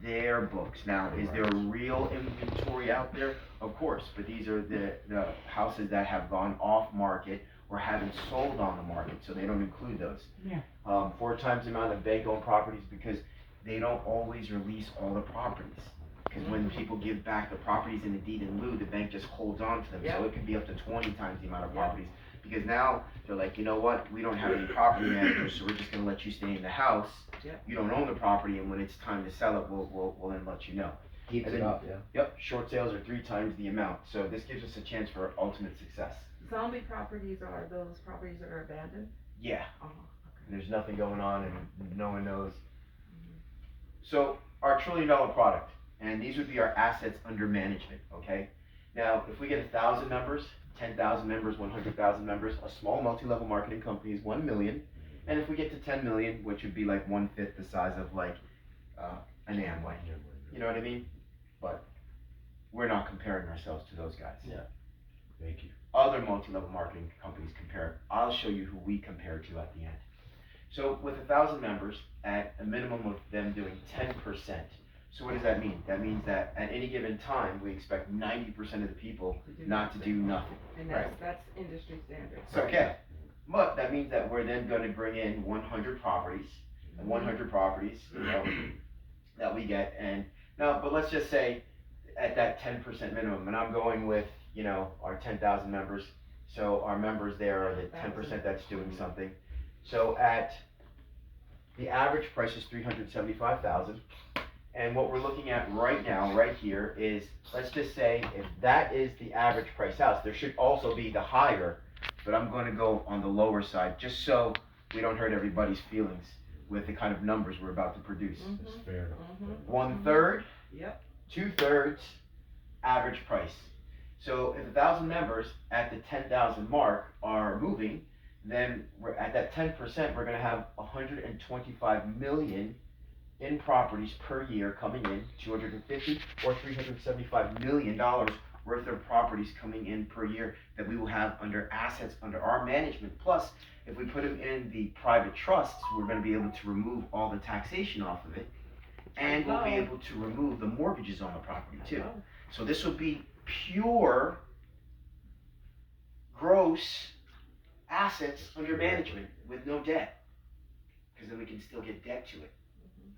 their books. Now, is there a real inventory out there? Of course, but these are the houses that have gone off market or haven't sold on the market, so they don't include those. Yeah. 4 times the amount of bank-owned properties because they don't always release all the properties. Because when people give back the properties in the deed in lieu, the bank just holds on to them. Yep. So it could be up to 20 times the amount of Yep. properties. Because now they're like, you know what? We don't have any property managers, so we're just gonna let you stay in the house. Yep. You don't own the property, and when it's time to sell it, we'll then let you know. Keeps And it then- up, yeah. Yep, short sales are 3 times the amount. So this gives us a chance for ultimate success. Zombie properties are those properties that are abandoned? Yeah, Oh, there's nothing going on and no one knows. So our $1 trillion product, and these would be our assets under management, okay? Now, if we get 1,000 members, 10,000 members, 100,000 members, a small multi-level marketing company is 1 million. And if we get to 10 million, which would be like 1/5 the size of like an Amway, you know what I mean? But we're not comparing ourselves to those guys. Yeah. Thank you. Other multi-level marketing companies compare. I'll show you who we compare to at the end. So with 1,000 members, at a minimum of them doing 10%. So what does that mean? That means that at any given time, we expect 90% of the people not to do nothing. And Right. that's industry standard. It's okay. But that means that we're then gonna bring in 100 properties, and 100 properties, that we get, and now, but let's just say at that 10% minimum, and I'm going with, our 10,000 members, so our members there are the 10% that's doing something. So at, the average price is 375,000, and what we're looking at right now, right here, is, let's just say, if that is the average price house, there should also be the higher, but I'm gonna go on the lower side, just so we don't hurt everybody's feelings with the kind of numbers we're about to produce. It's fair enough. 1/3, Yep. 2/3, average price. So if 1,000 members at the 10,000 mark are moving, then we're at that 10%, we're gonna have 125 million in properties per year coming in, 250 or $375 million worth of properties coming in per year that we will have under assets under our management. Plus, if we put them in the private trusts, we're gonna be able to remove all the taxation off of it, and we'll be able to remove the mortgages on the property too. So this will be pure gross assets under management with no debt, because then we can still get debt to it.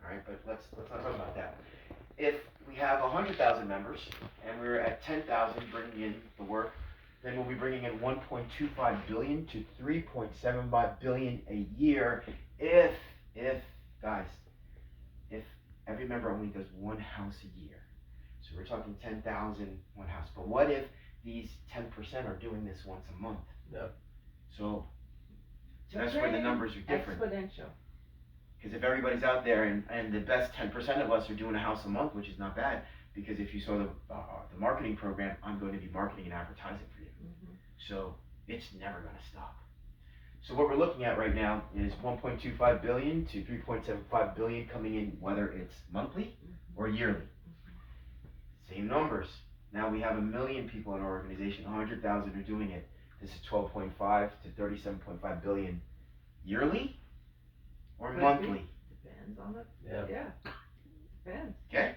All right, but let's not talk about that. If we have 100,000 members and we're at 10,000 bringing in the work, then we'll be bringing in 1.25 billion to 3.75 billion a year if every member only does one house a year. So we're talking 10,000 one house. But what if these 10% are doing this once a month? Yeah. So that's where the numbers are different. Exponential. Because if everybody's out there and the best 10% of us are doing a house a month, which is not bad, because if you saw the marketing program, I'm going to be marketing and advertising for you. So it's never going to stop. So what we're looking at right now is 1.25 billion to 3.75 billion coming in, whether it's monthly or yearly. Same numbers. Now we have 1 million people in our organization, 100,000 are doing it. This is 12.5 to 37.5 billion yearly or monthly. Depends on it. Yeah. Depends. Okay?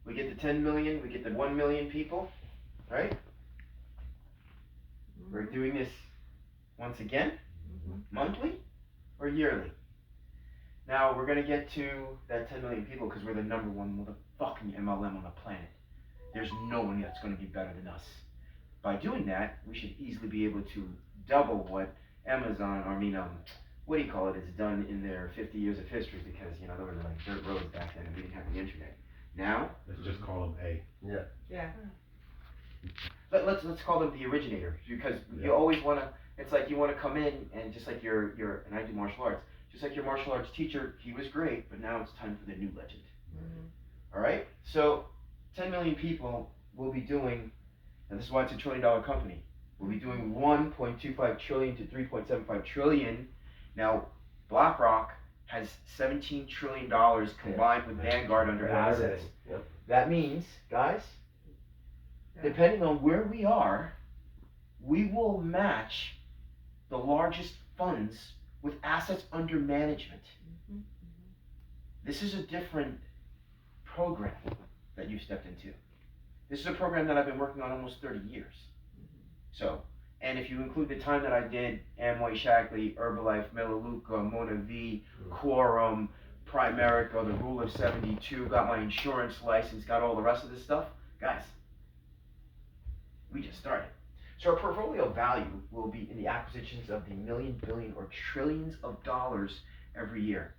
We get the 10 million, we get the 1 million people, right? We're doing this once again, monthly or yearly. Now we're gonna get to that 10 million people because we're the #1 motherfucking MLM on the planet. There's no one that's gonna be better than us. By doing that, we should easily be able to double what Amazon, what do you call it, has done in their 50 years of history, because, there were like dirt roads back then and we didn't have the internet. Now, Let's just call them A. Yeah. let's call them the originator, because you always wanna, it's like you wanna come in and just like your, and I do martial arts, just like your martial arts teacher, he was great, but now it's time for the new legend. Alright? So, 10 million people will be doing, and this is why it's a $1 trillion company, we'll be doing 1.25 trillion to 3.75 trillion. Now, BlackRock has $17 trillion combined with Vanguard under assets. Yep. That means, guys, depending on where we are, we will match the largest funds with assets under management. This is a different program that you stepped into. This is a program that I've been working on almost 30 years. So, and if you include the time that I did Amway, Shackley, Herbalife, Melaleuca, Mona V, Quorum, Primerica, the Rule of 72, got my insurance license, got all the rest of this stuff, guys, we just started. So our portfolio value will be in the acquisitions of the million, billion, or trillions of dollars every year.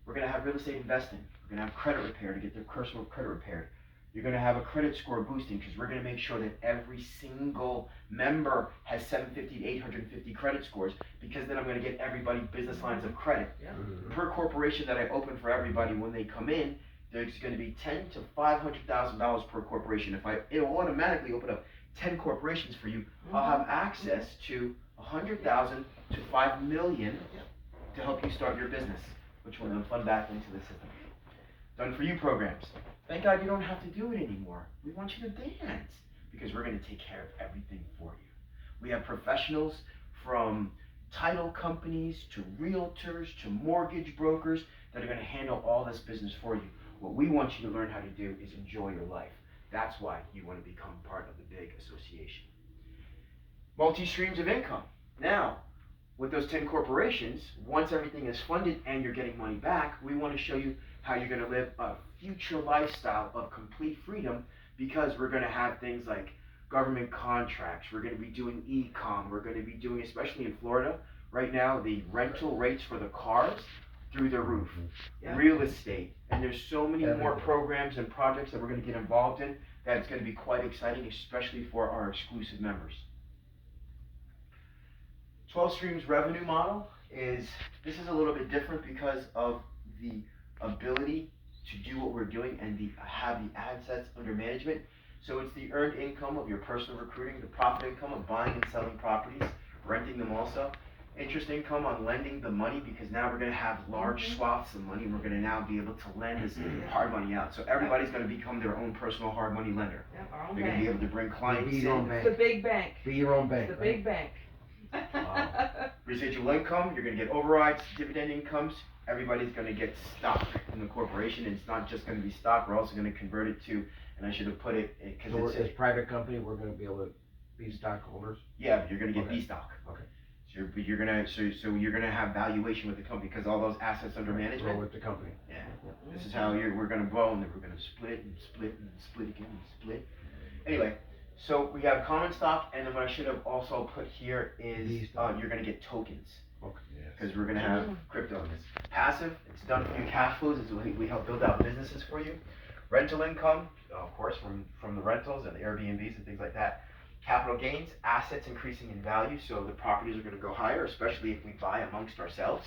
We're going to have real estate investing. We're going to have credit repair to get their personal credit repaired. You're going to have a credit score boosting because we're going to make sure that every single member has 750 to 850 credit scores, because then I'm going to get everybody business lines of credit. Yeah. Per corporation that I open for everybody when they come in, there's going to be $10,000 to $500,000 per corporation. It'll automatically open up 10 corporations for you, I'll have access to 100,000 to 5 million to help you start your business, which will then fund back into the system. Done for you programs. Thank God you don't have to do it anymore. We want you to dance because we're going to take care of everything for you. We have professionals from title companies to realtors to mortgage brokers that are going to handle all this business for you. What we want you to learn how to do is enjoy your life. That's why you want to become part of the big association. Multi-streams of income. Now, with those 10 corporations, once everything is funded and you're getting money back, we want to show you how you're going to live a future lifestyle of complete freedom, because we're going to have things like government contracts, we're going to be doing e-com, we're going to be doing, especially in Florida right now, the rental rates for the cars through the roof, real estate, and there's so many more programs and projects that we're going to get involved in that it's going to be quite exciting, especially for our exclusive members. 12 Streams revenue model is a little bit different because of the ability to do what we're doing and have the assets under management. So it's the earned income of your personal recruiting, the profit income of buying and selling properties, renting them also, interest income on lending the money, because now we're going to have large swaths of money. We're going to now be able to lend this hard money out. So everybody's going to become their own personal hard money lender. Our own They're going to be able to bring clients in. It's the big bank. Be your own bank. It's the big bank. Wow. Residual income, you're going to get overrides, dividend incomes. Everybody's going to get stock in the corporation, and it's not just going to be stock. We're also going to convert it to, and I should have put it, because So it's as private company, we're gonna be able to be stockholders? yeah, but you're going to get Okay. B stock. Okay. So you're going to have valuation with the company, because all those assets under Grow management. with the company. Yeah. This is how we're going to grow, and then we're going to split and split and split again and split. Anyway, so we have common stock, and then what I should have also put here is B stock. you're going to get tokens, Okay, yes. because we're going to have crypto in this. Passive, it's done for you. Cash flows is we help build out businesses for you. Rental income, of course, from the rentals and the Airbnbs and things like that. Capital gains, assets increasing in value, so the properties are going to go higher, especially if we buy amongst ourselves.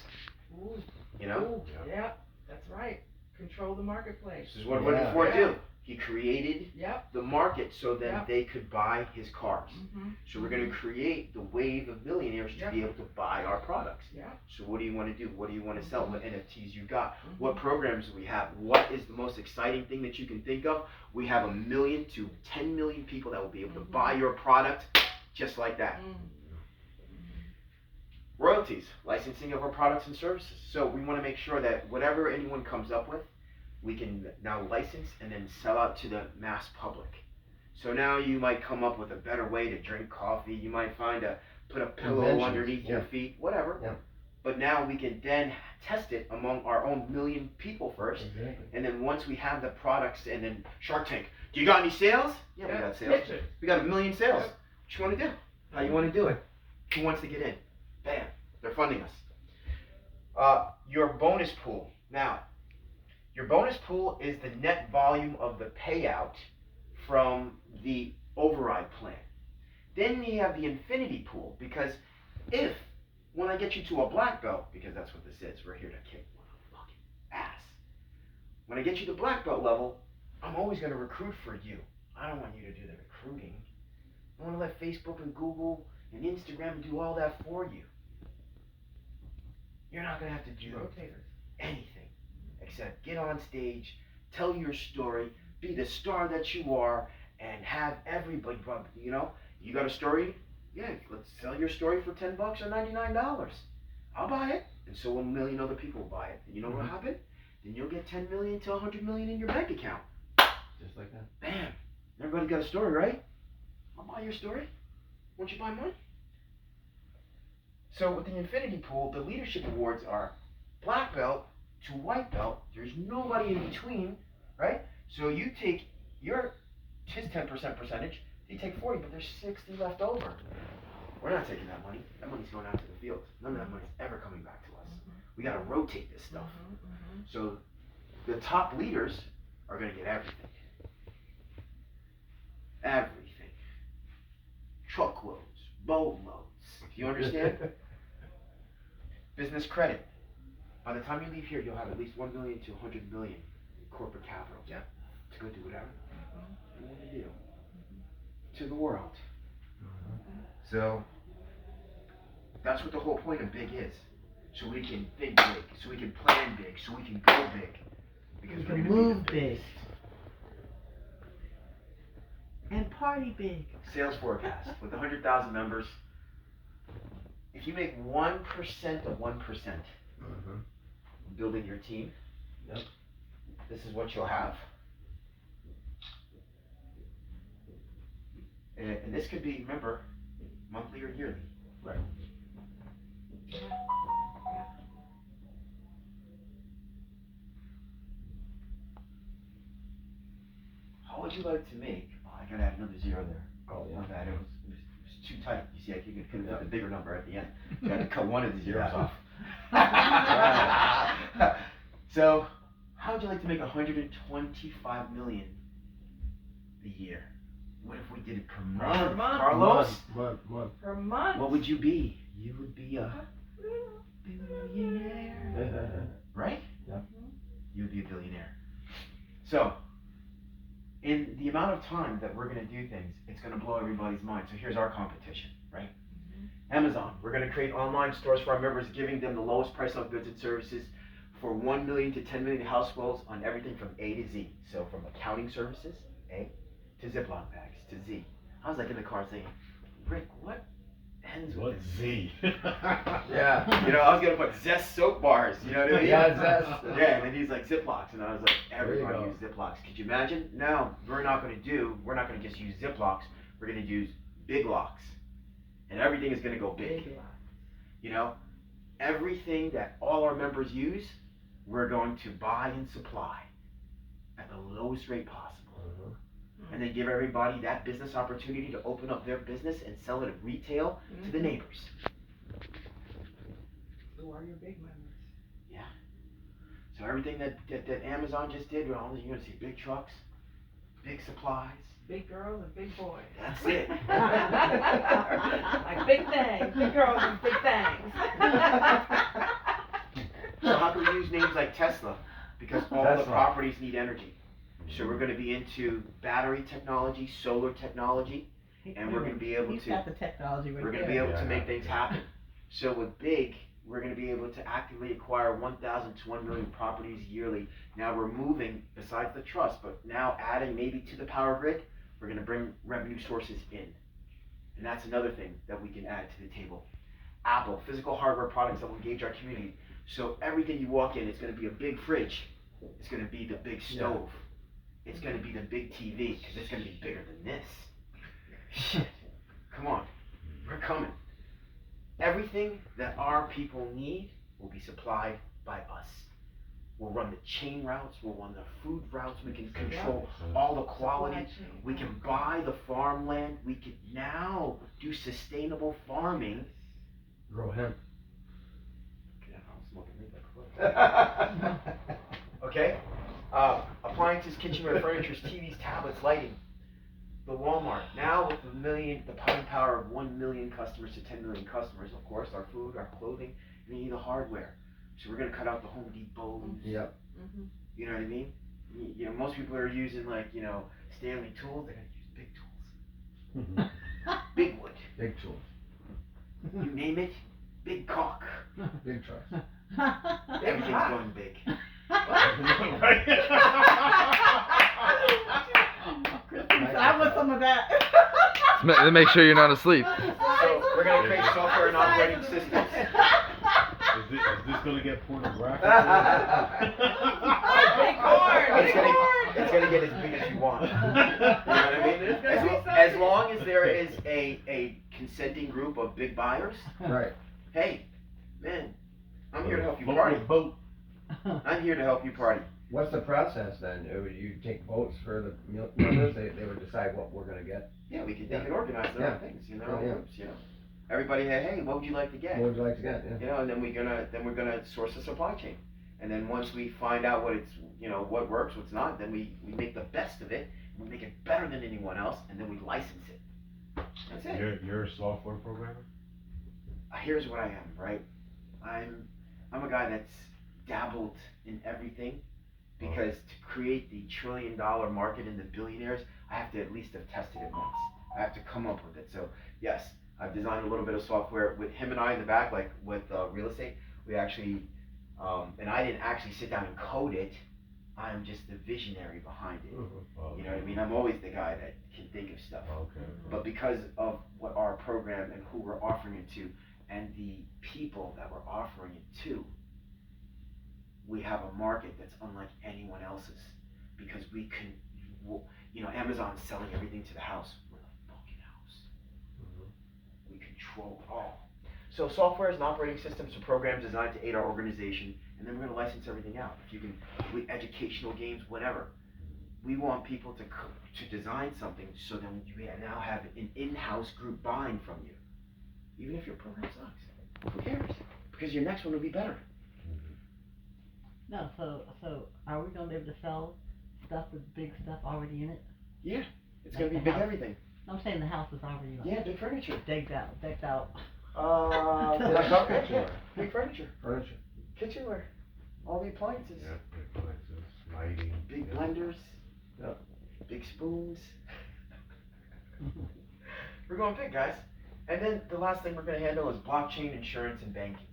Ooh, You know, ooh, yeah, that's right. Control the marketplace. this is what Ford Yeah. do. He created Yep. the market so then Yep. they could buy his cars. Mm-hmm. So we're going to create the wave of millionaires to Yep. be able to buy our products. Yeah. So what do you want to do? What do you want to sell? What NFTs you got? Mhm. What programs do we have? What is the most exciting thing that you can think of? We have 1 million to 10 million people that will be able to buy your product just like that. Royalties, licensing of our products and services. So we want to make sure that whatever anyone comes up with, we can now license and then sell out to the mass public. So now you might come up with a better way to drink coffee. You might put a pillow Inventions, underneath your feet, whatever. Yeah. But now we can then test it among our own million people first. Exactly. And then once we have the products, and then Shark Tank, do you got any sales? Yeah, we got sales. Pitch it. We got 1 million sales. Yep. What you want to do? How you want to do it? Who wants to get in? Bam, they're funding us. Your bonus pool. Now, your bonus pool is the net volume of the payout from the override plan. Then you have the infinity pool, because when I get you to a black belt, because that's what this is, we're here to kick fucking ass. When I get you to black belt level, I'm always going to recruit for you. I don't want you to do the recruiting. I want to let Facebook and Google and Instagram do all that for you. You're not going to have to do Rotators. anything except get on stage, tell your story, be the star that you are, and have everybody, you got a story? Yeah, let's sell your story for $10 or $99. I'll buy it. and so 1 million other people will buy it. And you know what'll happen? Then you'll get 10 million to 100 million in your bank account. Just like that. Bam! Everybody's got a story, right? I'll buy your story. Won't you buy mine? So with the Infinity Pool, the leadership awards are black belt to white belt. There's nobody in between, right? So you take his 10% percentage, you take 40, but there's 60 left over. We're not taking that money. That money's going out to the field. None of that money's ever coming back to us. We got to rotate this stuff. So the top leaders are going to get everything. Everything. Truckloads, boatloads. Do you understand? Business credit. By the time you leave here, you'll have at least 1 million to 100 million in corporate capital. Yeah. To go do whatever you want to do to the world. So that's what the whole point of big is. So we can think big, so we can plan big, so we can go big. Because We we're can gonna move be the big. biggest. And party big. Sales forecast with 100,000 members. If you make 1% of 1% building your team, Yep. this is what you'll have. And this could be, remember, monthly or yearly. Right. How would you like to make? Oh, I gotta add another zero there. Oh, My yeah. bad. It was too tight. You see, I could have put the bigger number at the end. So I had to cut one of the zeros Yeah. off. So, how would you like to make 125 million a year? What if we did it per month? Per month. Carlos? Month. Per month. What would you be? You would be a billionaire. Right? Yep. You would be a billionaire. So, in the amount of time that we're going to do things, it's going to blow everybody's mind. So here's our competition, right? Amazon, we're going to create online stores for our members, giving them the lowest price on goods and services for 1 million to 10 million households on everything from A to Z. So from accounting services, A, to Ziploc bags, to Z. I was like in the car saying, Rick, what ends with What this? Z? Yeah. You know, I was going to put Zest soap bars, you know what I mean? Yeah, Zest. Yeah, and then he's like Ziplocs, and I was like, There you everybody go. use Ziplocs. Could you imagine? No, we're not going to just use Ziplocs, we're going to use big locks. And everything is going to go big. You know, everything that all our members use, we're going to buy and supply at the lowest rate possible. And then give everybody that business opportunity to open up their business and sell it at retail to the neighbors. Who are your big members? So everything that Amazon just did, well, you're going to see big trucks, big supplies. Big girls and big boys. That's it. Like big things. Big girls and big things. So how can we use names like Tesla? Because all the Tesla. properties need energy. So we're going to be into battery technology, solar technology, and we're going to be able He's to got the technology right we're going to there. be able to make things happen. So with big, we're going to be able to actively acquire 1,000 to 1 million properties yearly. Now we're moving, besides the trust, but now adding maybe to the power grid, we're going to bring revenue sources in. And that's another thing that we can add to the table. Apple, physical hardware products that will engage our community. So everything you walk in, it's going to be a big fridge. It's going to be the big stove. It's going to be the big TV, because it's going to be bigger than this. Shit. Come on. We're coming. Everything that our people need will be supplied by us. We'll run the chain routes, we'll run the food routes, we can control all the quality, we can buy the farmland, we can now do sustainable farming. Grow hemp. Okay? Appliances, kitchenware, furniture, TVs, tablets, lighting. The Walmart, now with the buying power of 1 million customers to 10 million customers, of course, our food, our clothing, and any of the hardware. So we're going to cut out the Home Depots. Yep. You know what I mean? You know, most people are using Stanley tools. They're going to use big tools. Big wood. Big tools. You name it. Big caulk. Big trucks. Everything's going big. I want some of that. Let's make sure you're not asleep. So we're going to create software and operating systems. Is this gonna get pornographic. Big corn, It's big gonna, corn. it's gonna get as big as you want. You know what I mean? There's gonna be As something. long as there is a consenting group of big buyers, Right. hey, man, I'm here to help you Float party. the boat. I'm here to help you party. What's the process then? You take votes for the members, they would decide what we're gonna get? Yeah, they can organize their own things, their own Yeah. groups, Everybody, hey, what would you like to get? What would you like to get, yeah? And then we're gonna source a supply chain. And then once we find out what it's, what works, what's not, then we make the best of it, we make it better than anyone else, and then we license it. That's it. You're a software programmer? Here's what I am, right? I'm a guy that's dabbled in everything, because to create the $1 trillion market in the billionaires, I have to at least have tested it once. I have to come up with it. So yes, I've designed a little bit of software with him and I in the back, like with real estate. We actually, and I didn't actually sit down and code it. I'm just the visionary behind it. Okay. You know what I mean? I'm always the guy that can think of stuff. Okay. But because of what our program and who we're offering it to, and the people that we're offering it to, we have a market that's unlike anyone else's, because we can, Amazon's selling everything to the house. We're the fucking house. We control it all. So software is an operating system, so programs designed to aid our organization, and then we're gonna license everything out. If you can, with educational games, whatever. We want people to design something, so then you now have an in-house group buying from you. Even if your program sucks, who cares? Because your next one will be better. No, so are we gonna be able to sell stuff with big stuff already in it? Yeah, it's Like gonna be the big house. everything. I'm saying the house is already like Yeah, big furniture. decked out. Big furniture, Furniture. kitchenware, all the appliances, Yeah, big appliances, lighting. big yeah. blenders, Yeah. big spoons. We're going big, guys. And then the last thing we're gonna handle is blockchain, insurance, and banking.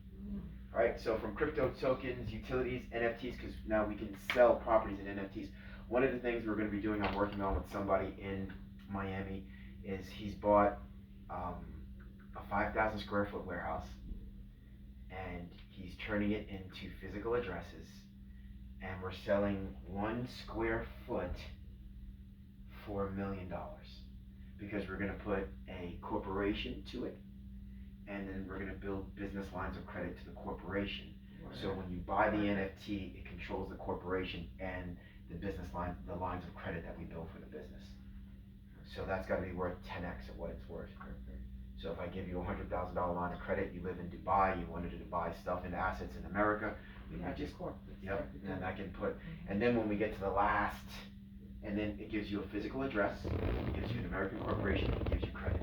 Alright, so from crypto tokens, utilities, NFTs, because now we can sell properties in NFTs. One of the things we're gonna be doing, I'm working on with somebody in Miami, is he's bought a 5,000 square foot warehouse, and he's turning it into physical addresses, and we're selling 1 square foot for $1 million, because we're gonna put a corporation to it, and then we're gonna build business lines of credit to the corporation. So when you buy the NFT, it controls the corporation and the business line, the lines of credit that we build for the business. So that's gotta be worth 10x of what it's worth. So if I give you a $100,000 line of credit, you live in Dubai, you wanted to buy stuff and assets in America, we can just, yep, and then I can put, and then when we get to the last, and then it gives you a physical address, it gives you an American corporation, it gives you credit.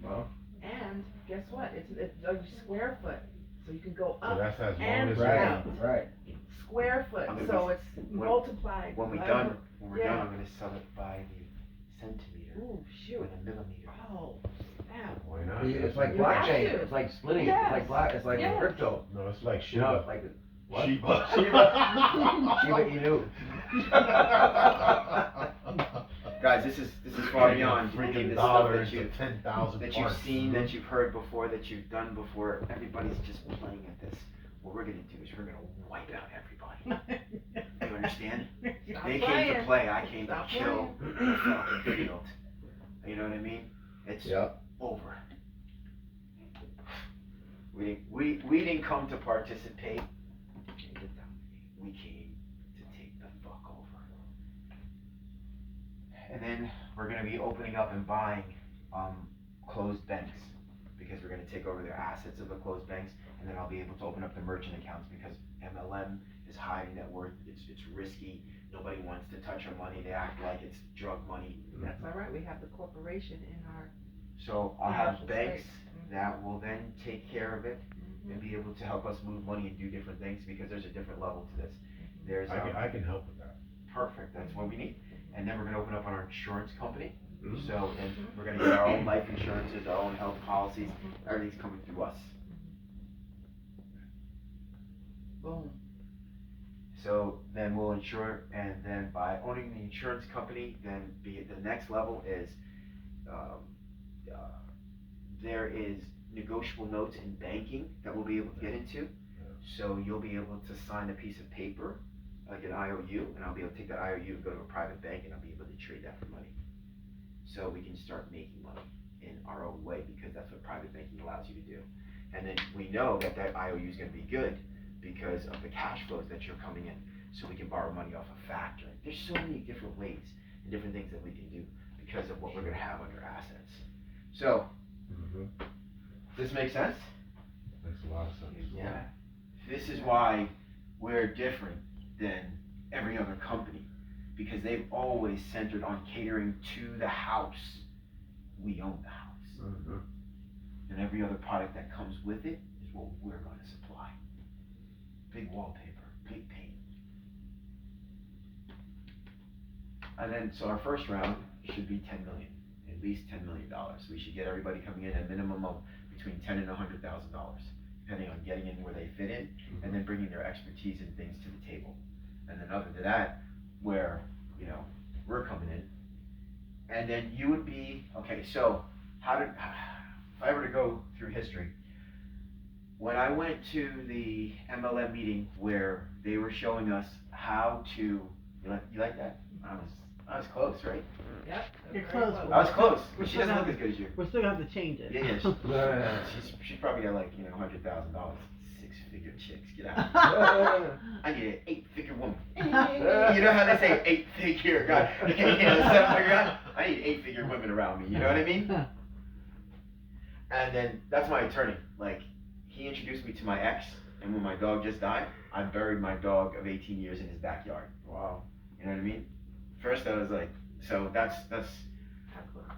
Well, And guess what? It's a square foot, so you can go So up that's as long and as right, down. right. Square foot, I'm gonna so be- it's when- multiplied. When we're by- done, Yeah. I'm gonna sell it by the centimeter, Ooh, shoot. or the millimeter. Oh, snap. Why not? It's like You have blockchain, to. it's like splitting, Yes. it's like Yes. crypto. No, it's like You know, Shiba. like, what? Shiba. Shiba Inu. Guys, this is far beyond any of Freaking this stuff dollars that to 10,000 you've seen, that you've heard before, that you've done before. Everybody's just playing at this. What we're gonna do is we're gonna wipe out everybody. You understand? Stop They came to playing. play, I came to Stop kill the fucking field. You know what I mean? It's Yep. over. We didn't come to participate. We came to dominate. We came to take the fuck over. And then we're gonna be opening up and buying closed banks, because we're gonna take over their assets of the closed banks, and then I'll be able to open up the merchant accounts, because MLM is high net worth. It's risky. Nobody wants to touch our money. They act like it's drug money. That's all right, we have the corporation in our, So I'll have Commercial banks space. Mhm. that will then take care of it and be able to help us move money and do different things, because there's a different level to this. There's I can help with that. perfect, that's what we need. And then we're gonna open up our insurance company. Mhm. So, and we're gonna get our own life insurances, our own health policies, everything's coming through us. boom. So then we'll insure, and then by owning the insurance company, then the next level is, there is negotiable notes in banking that we'll be able to get into. So you'll be able to sign a piece of paper, like an IOU, and I'll be able to take that IOU, go to a private bank, and I'll be able to trade that for money. So we can start making money in our own way, because that's what private banking allows you to do. And then we know that that IOU is gonna be good because of the cash flows that you're coming in, so we can borrow money off of factoring. There's so many different ways and different things that we can do because of what we're gonna have under assets. So, Mhm. does this make sense? Makes a lot of sense. Yeah. This is why we're different than every other company, because they've always centered on catering to the house. We own the house. Mhm. And every other product that comes with it is what we're going to supply. Big wallpaper, big paint. And then, so our first round should be 10 million, at least $10 million. We should get everybody coming in at a minimum of between $10,000 and $100,000, depending on getting in where they fit in, and then bringing their expertise and things to the table. And then other than that, where, you know, we're coming in, and then you would be, okay, so if I were to go through history, when I went to the MLM meeting where they were showing us how to, you like that? I was close, right? Yep. You're very close. I was close, We're but she still doesn't look gonna- as good as you. We're still gonna have to change it. Yeah, she's probably got like, $100,000. 6-figure chicks, get out. I need an 8-figure woman. You know how they say 8-figure guy, 7-figure guy? I need 8-figure women around me, you know what I mean? And then, that's my attorney, like, he introduced me to my ex, and when my dog just died, I buried my dog of 18 years in his backyard. Wow. You know what I mean? First I was like, so that's,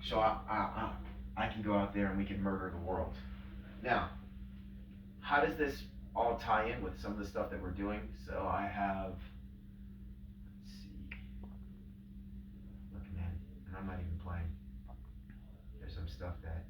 so I can go out there and we can murder the world. Now, how does this all tie in with some of the stuff that we're doing? So I have, let's see, looking at it, and I'm not even playing. There's some stuff that